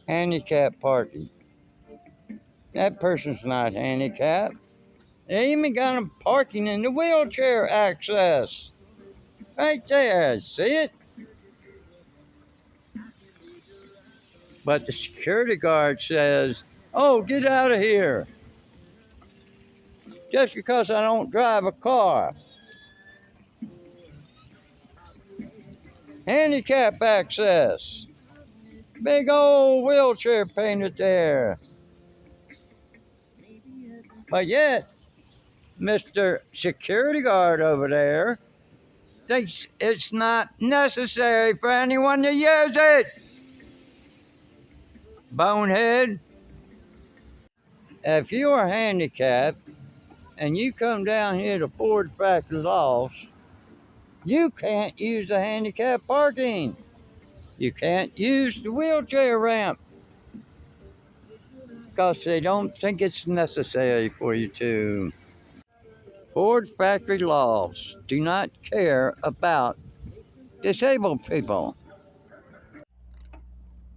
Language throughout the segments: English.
Handicap parking. That person's not handicapped. They even got them parking in the wheelchair access. Right there, see it? But the security guard says, oh, get out of here. Just because I don't drive a car. Handicap access. Big old wheelchair painted there. But yet, Mr. Security Guard over there thinks it's not necessary for anyone to use it. Bonehead. If you are handicapped and you come down here to Ford Factory Loss, you can't use the handicap parking. You can't use the wheelchair ramp because they don't think it's necessary for you to. Ford Factory Laws do not care about disabled people.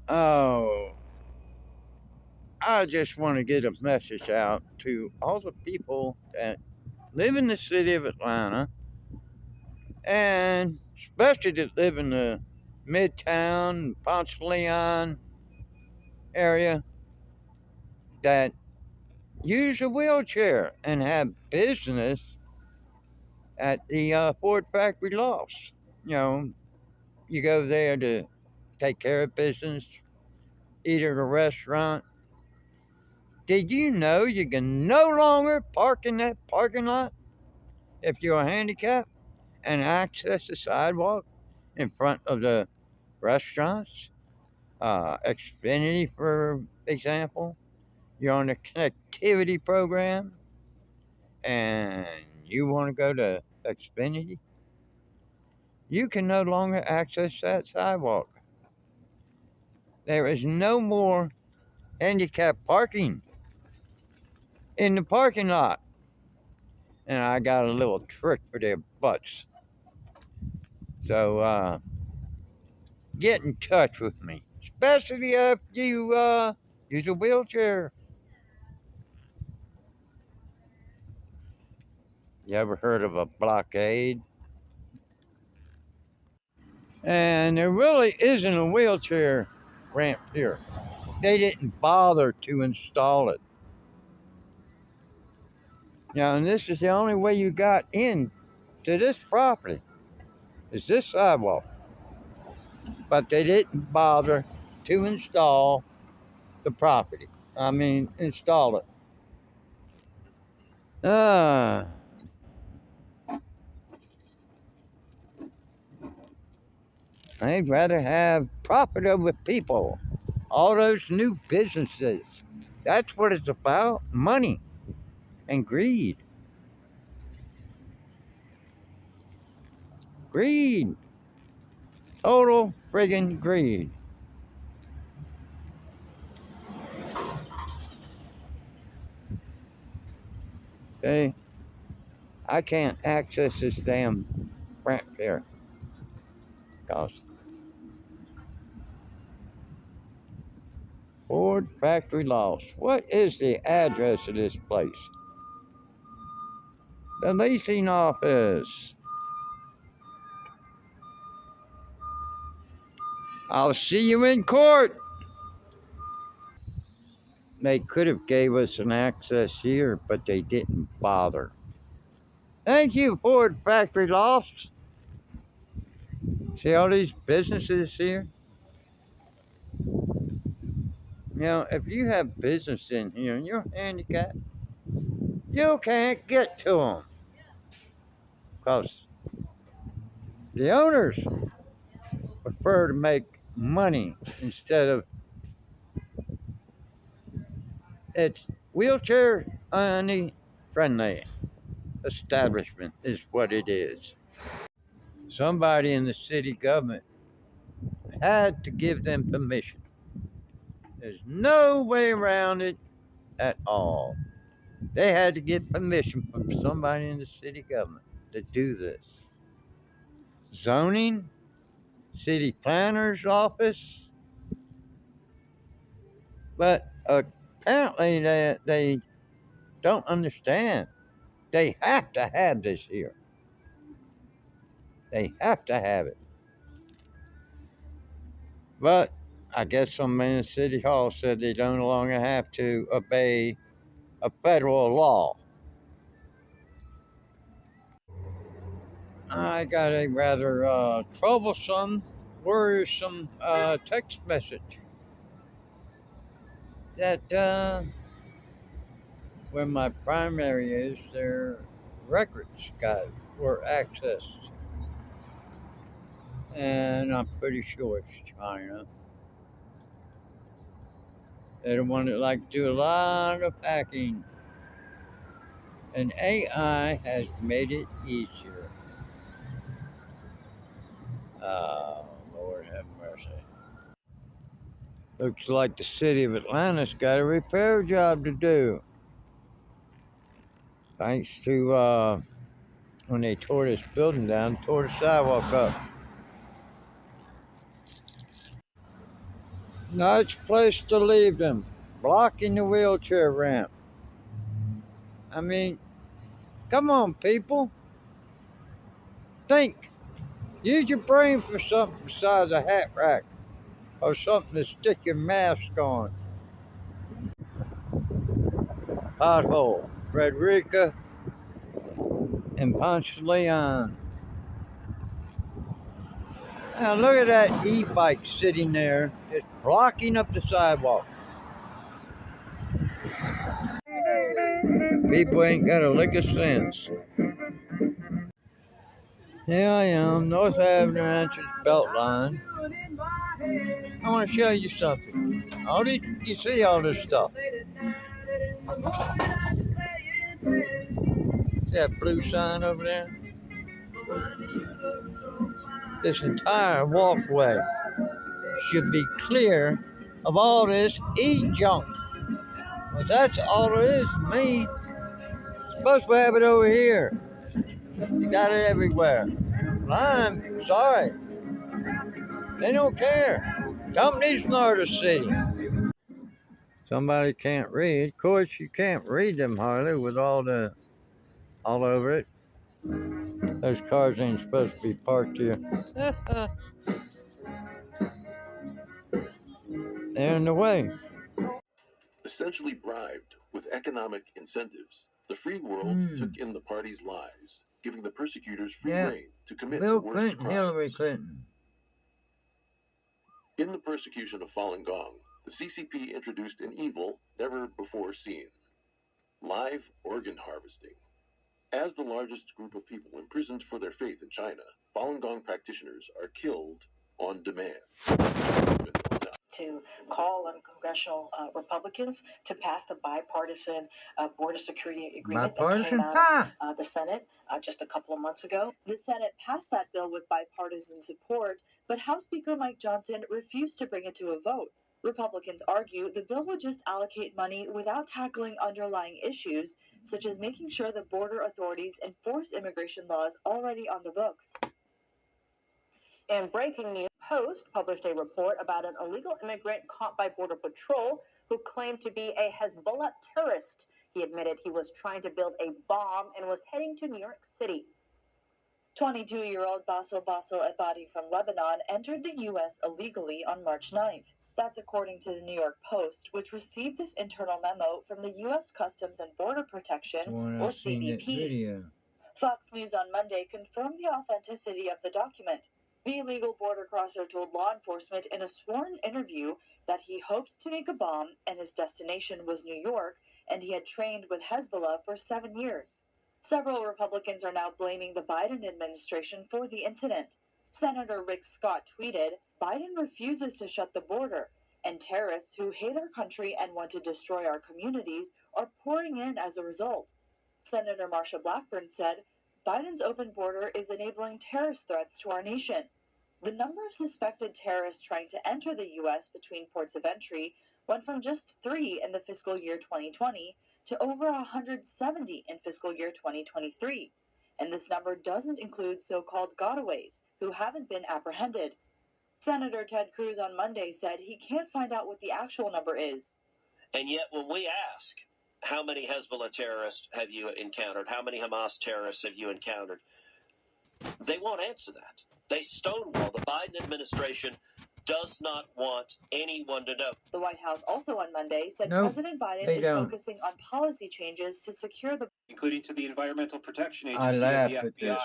Oh, I just want to get a message out to all the people that live in the city of Atlanta and especially that live in the Midtown, Ponce de Leon area that use a wheelchair and have business at the Ford Factory Lofts. You know, you go there to take care of business, eat at a restaurant. Did you know you can no longer park in that parking lot if you're handicapped and access the sidewalk in front of the restaurants? Xfinity, for example, you're on the connectivity program and you want to go to Xfinity, you can no longer access that sidewalk. There is no more handicap parking in the parking lot. And I got a little trick for their butts. So get in touch with me, especially if you use a wheelchair. You ever heard of a blockade? And there really isn't a wheelchair ramp here. They didn't bother to install it. And this is the only way you got in to this property is this sidewalk. But they didn't bother to install the property. Install it. Uh, I'd rather have profit over people. All those new businesses. That's what it's about. Money and greed. Greed. Total friggin' greed. Okay? I can't access this damn ramp here. Because Ford Factory Loss. What is the address of this place? The leasing office. I'll see you in court. They could have gave us an access here, but they didn't bother. Thank you, Ford Factory Lofts. See all these businesses here? If you have business in here and you're handicapped, you can't get to them because the owners prefer to make money instead of it's wheelchair only friendly establishment is what it is. Somebody in the city government had to give them permission. There's no way around it at all. They had to get permission from somebody in the city government to do this. Zoning, city planner's office, But apparently they don't understand. They have to have this here. They have to have it. But I guess some in City Hall said they no longer have to obey a federal law. I got a rather troublesome, worrisome text message that where my primary is, their records were accessed, and I'm pretty sure it's China. They're the one that like to do a lot of hacking, and AI has made it easier. Oh, Lord have mercy. Looks like the city of Atlanta's got a repair job to do. Thanks to when they tore this building down, tore the sidewalk up. Nice place to leave them, blocking the wheelchair ramp. I mean, come on, people. Think. Use your brain for something besides a hat rack or something to stick your mask on. Pothole, Frederica, and Ponce Leon. Now look at that e-bike sitting there, just blocking up the sidewalk. People ain't got a lick of sense. Here I am, North Avenue Ranches Beltline. I want to show you something. You see all this stuff. See that blue sign over there? This entire walkway should be clear of all this e-junk. But that's all it is to me. Supposed to have it over here. You got it everywhere. Well, I'm sorry. They don't care. Companies nor the city. Somebody can't read. Of course, you can't read them hardly with all over it. Those cars ain't supposed to be parked here. They're in the way. Essentially bribed with economic incentives, the free world took in the party's lies, giving the persecutors free rein to commit Bill the worst Clinton, crimes. Hillary Clinton. In the persecution of Falun Gong, the CCP introduced an evil never before seen: live organ harvesting. As the largest group of people imprisoned for their faith in China, Falun Gong practitioners are killed on demand. To call on congressional Republicans to pass the bipartisan border security agreement that came out of the Senate just a couple of months ago. The Senate passed that bill with bipartisan support, but House Speaker Mike Johnson refused to bring it to a vote. Republicans argue the bill would just allocate money without tackling underlying issues, such as making sure the border authorities enforce immigration laws already on the books. In breaking news, Post published a report about an illegal immigrant caught by Border Patrol who claimed to be a Hezbollah terrorist. He admitted he was trying to build a bomb and was heading to New York City. 22-year-old Bassel Ebadi from Lebanon entered the U.S. illegally on March 9th. That's according to the New York Post, which received this internal memo from the U.S. Customs and Border Protection, or CBP. Fox News on Monday confirmed the authenticity of the document. The illegal border crosser told law enforcement in a sworn interview that he hoped to make a bomb and his destination was New York, and he had trained with Hezbollah for 7 years. Several Republicans are now blaming the Biden administration for the incident. Senator Rick Scott tweeted, "Biden refuses to shut the border, and terrorists who hate our country and want to destroy our communities are pouring in as a result." Senator Marsha Blackburn said, "Biden's open border is enabling terrorist threats to our nation." The number of suspected terrorists trying to enter the U.S. between ports of entry went from just 3 in the fiscal year 2020 to over 170 in fiscal year 2023. And this number doesn't include so-called gotaways who haven't been apprehended. Senator Ted Cruz on Monday said he can't find out what the actual number is. And yet, when we ask, how many Hezbollah terrorists have you encountered? How many Hamas terrorists have you encountered? They won't answer that. They stonewall. The Biden administration does not want anyone to know. The White House also on Monday said Nope, President Biden they is don't. focusing on policy changes to secure the including to the Environmental Protection I Agency laugh and at the this. FBI.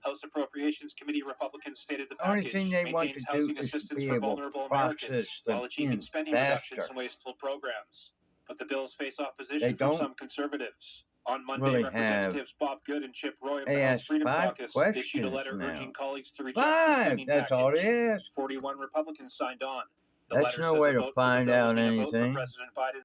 House Appropriations Committee Republicans stated the The only package thing they want maintains to do housing is to assistance be for able to vulnerable process Americans them while achieving in spending faster. reductions and wasteful programs. But the bills face They opposition from don't some conservatives. On Monday, really have. Representatives Bob Good and Chip Roy of They the House ask Freedom 5 Caucus issued a questions letter now. urging colleagues to reject the 5. spending That's all it package. is. 41 Republicans signed on. The That's letter no says way a to vote for the find bill would out mean a vote for anything. President Biden.